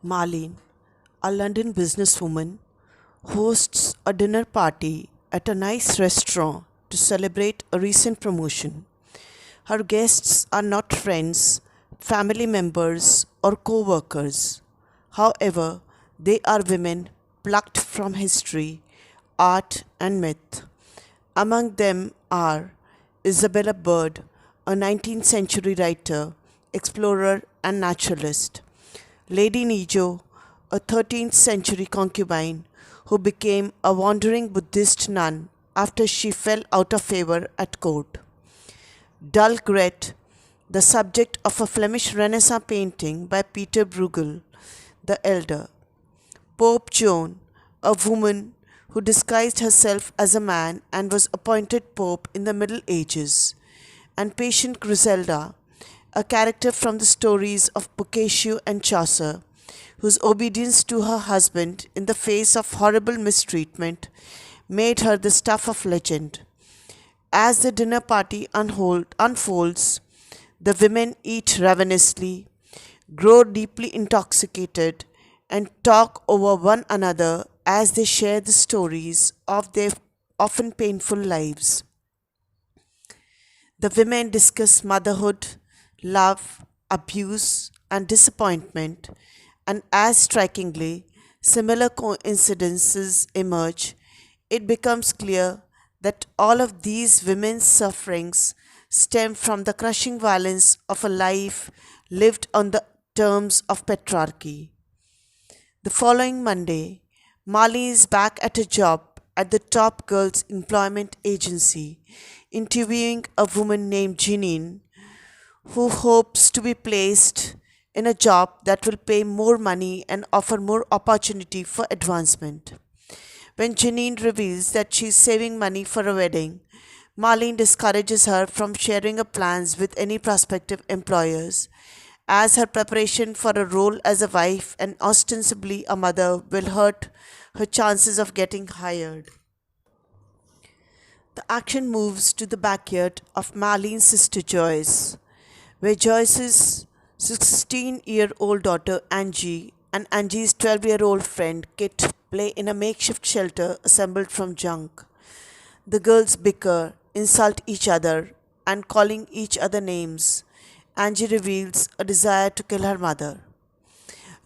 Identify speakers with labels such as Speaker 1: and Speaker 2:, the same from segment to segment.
Speaker 1: Marlene, a London businesswoman, hosts a dinner party at a nice restaurant to celebrate a recent promotion. Her guests are not friends, family members, or co workers. However, they are women plucked from history, art, and myth. Among them are Isabella Bird, a 19th century writer, explorer, and naturalist; Lady Nijo, a 13th century concubine who became a wandering Buddhist nun after she fell out of favor at court; Dulgret, the subject of a Flemish Renaissance painting by Peter Bruegel the Elder; Pope Joan, a woman who disguised herself as a man and was appointed pope in the Middle Ages; and Patient Griselda, a character from the stories of Boccaccio and Chaucer, whose obedience to her husband in the face of horrible mistreatment made her the stuff of legend. As the dinner party unfolds, the women eat ravenously, grow deeply intoxicated, and talk over one another as they share the stories of their often painful lives. The women discuss motherhood, love, abuse, and disappointment, and as strikingly similar coincidences emerge, it becomes clear that all of these women's sufferings stem from the crushing violence of a life lived on the terms of patriarchy. The following Monday, Mali is back at a job at the Top Girls Employment Agency, interviewing a woman named Jeanine who hopes to be placed in a job that will pay more money and offer more opportunity for advancement. When Jeanine reveals that she is saving money for a wedding, Marlene discourages her from sharing her plans with any prospective employers, as her preparation for a role as a wife and ostensibly a mother will hurt her chances of getting hired. The action moves to the backyard of Marlene's sister Joyce, where Joyce's 16-year-old daughter Angie and Angie's 12-year-old friend Kit play in a makeshift shelter assembled from junk. The girls bicker, insult each other, and calling each other names, Angie reveals a desire to kill her mother.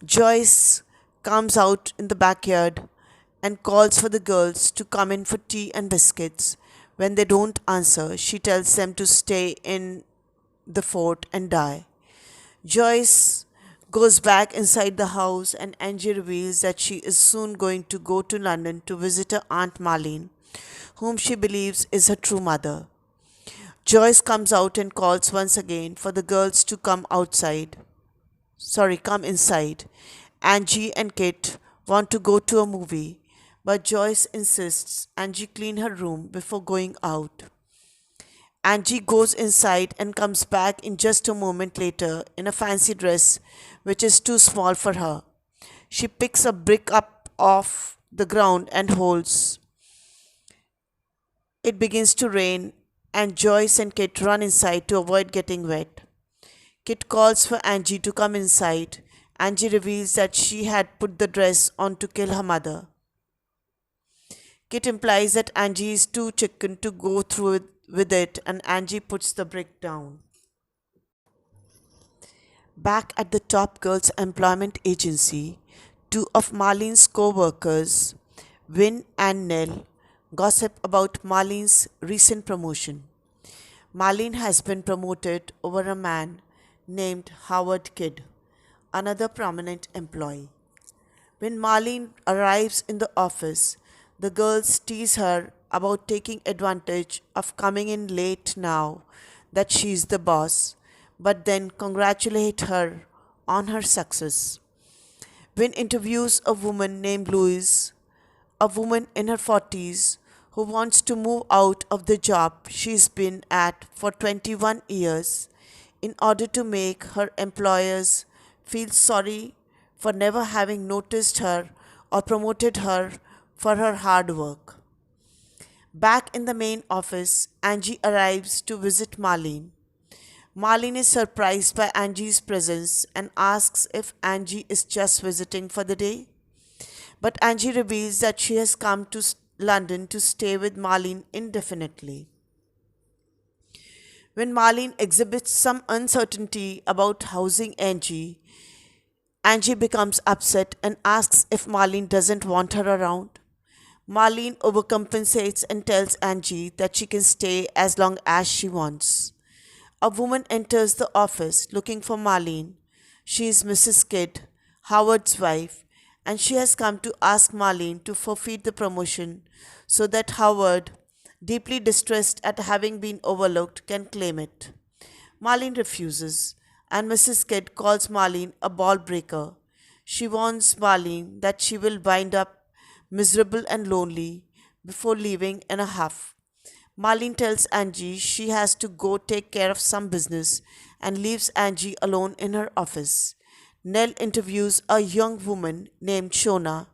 Speaker 1: Joyce comes out in the backyard and calls for the girls to come in for tea and biscuits. When they don't answer, she tells them to stay in the fort and die. Joyce goes back inside the house, and Angie reveals that she is soon going to go to London to visit her Aunt Marlene, whom she believes is her true mother. Joyce comes out and calls once again for the girls to come inside. Angie and Kit want to go to a movie, but Joyce insists Angie clean her room before going out. Angie goes inside and comes back in just a moment later in a fancy dress which is too small for her. She picks a brick up off the ground and holds. It begins to rain, and Joyce and Kit run inside to avoid getting wet. Kit calls for Angie to come inside. Angie reveals that she had put the dress on to kill her mother. Kit implies that Angie is too chicken to go through with it, and Angie puts the brick down. Back at the Top Girls Employment Agency, two of Marlene's co workers, Win and Nell, gossip about Marlene's recent promotion. Marlene has been promoted over a man named Howard Kidd, another prominent employee. When Marlene arrives in the office, the girls tease her about taking advantage of coming in late now that she's the boss, but then congratulate her on her success. When interviews a woman named Louise, a woman in her 40s who wants to move out of the job she's been at for 21 years in order to make her employers feel sorry for never having noticed her or promoted her for her hard work. Back in the main office, Angie arrives to visit Marlene. Marlene is surprised by Angie's presence and asks if Angie is just visiting for the day. But Angie reveals that she has come to London to stay with Marlene indefinitely. When Marlene exhibits some uncertainty about housing Angie, Angie becomes upset and asks if Marlene doesn't want her around. Marlene overcompensates and tells Angie that she can stay as long as she wants. A woman enters the office looking for Marlene. She is Mrs. Kidd, Howard's wife, and she has come to ask Marlene to forfeit the promotion so that Howard, deeply distressed at having been overlooked, can claim it. Marlene refuses, and Mrs. Kidd calls Marlene a ball breaker. She warns Marlene that she will wind up miserable and lonely before leaving in a huff. Marlene tells Angie she has to go take care of some business and leaves Angie alone in her office. Nell interviews a young woman named Shona.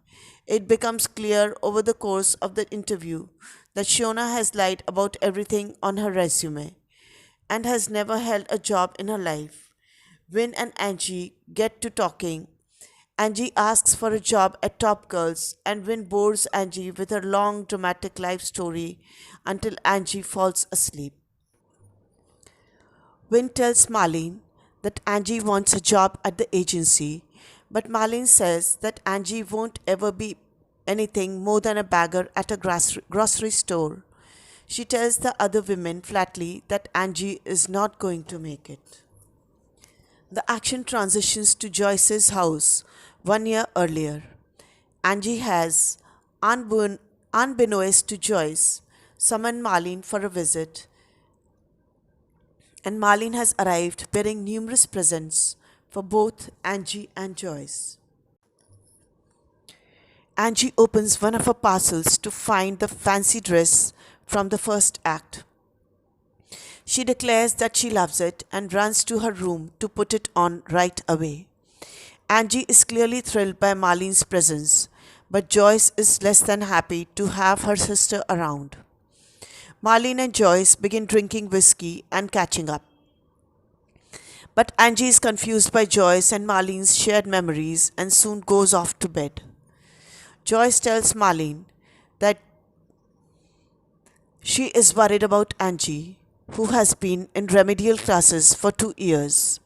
Speaker 1: It becomes clear over the course of the interview that Shona has lied about everything on her resume and has never held a job in her life. When and Angie get to talking, Angie asks for a job at Top Girls, and Win bores Angie with her long dramatic life story until Angie falls asleep. Win tells Marlene that Angie wants a job at the agency, but Marlene says that Angie won't ever be anything more than a bagger at a grocery store. She tells the other women flatly that Angie is not going to make it. The action transitions to Joyce's house 1 year earlier. Angie has, unbeknownst to Joyce, summoned Marlene for a visit, and Marlene has arrived bearing numerous presents for both Angie and Joyce. Angie opens one of her parcels to find the fancy dress from the first act. She declares that she loves it and runs to her room to put it on right away. Angie is clearly thrilled by Marlene's presence, but Joyce is less than happy to have her sister around. Marlene and Joyce begin drinking whiskey and catching up. But Angie is confused by Joyce and Marlene's shared memories and soon goes off to bed. Joyce tells Marlene that she is worried about Angie, who has been in remedial classes for 2 years.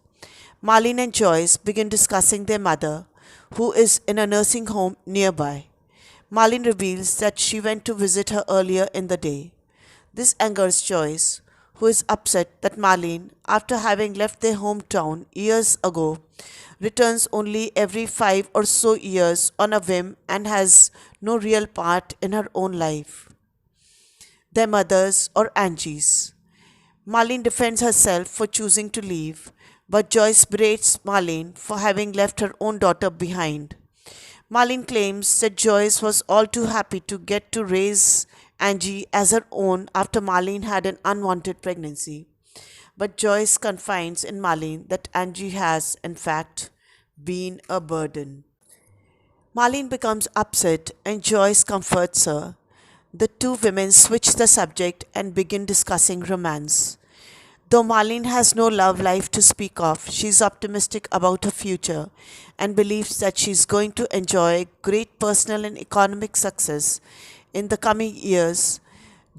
Speaker 1: Marlene and Joyce begin discussing their mother, who is in a nursing home nearby. Marlene reveals that she went to visit her earlier in the day. This angers Joyce, who is upset that Marlene, after having left their hometown years ago, returns only every 5 or so years on a whim and has no real part in her own life, their mother's or Angie's. Marlene defends herself for choosing to leave, but Joyce berates Marlene for having left her own daughter behind. Marlene claims that Joyce was all too happy to get to raise Angie as her own after Marlene had an unwanted pregnancy. But Joyce confides in Marlene that Angie has, in fact, been a burden. Marlene becomes upset and Joyce comforts her. The two women switch the subject and begin discussing romance. Though Marlene has no love life to speak of, she is optimistic about her future and believes that she is going to enjoy great personal and economic success in the coming years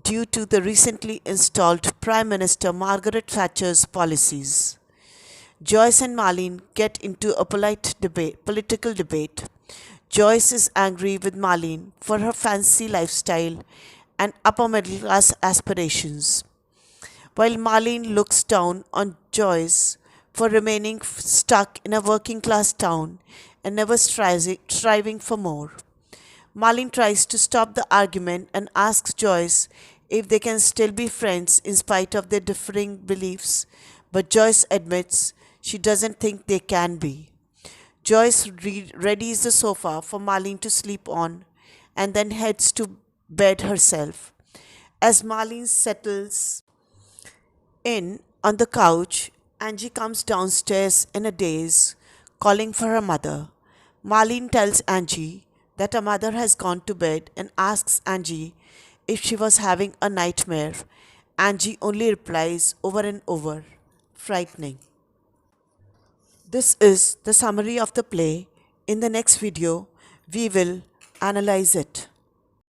Speaker 1: due to the recently installed Prime Minister Margaret Thatcher's policies. Joyce and Marlene get into a political debate. Joyce is angry with Marlene for her fancy lifestyle and upper middle class aspirations, while Marlene looks down on Joyce for remaining stuck in a working class town and never striving for more. Marlene tries to stop the argument and asks Joyce if they can still be friends in spite of their differing beliefs, but Joyce admits she doesn't think they can be. Joyce readies the sofa for Marlene to sleep on and then heads to bed herself. As Marlene settles in on the couch, Angie comes downstairs in a daze, calling for her mother. Marlene tells Angie that her mother has gone to bed and asks Angie if she was having a nightmare. Angie only replies over and over, frightening. This is the summary of the play. In the next video, we will analyze it.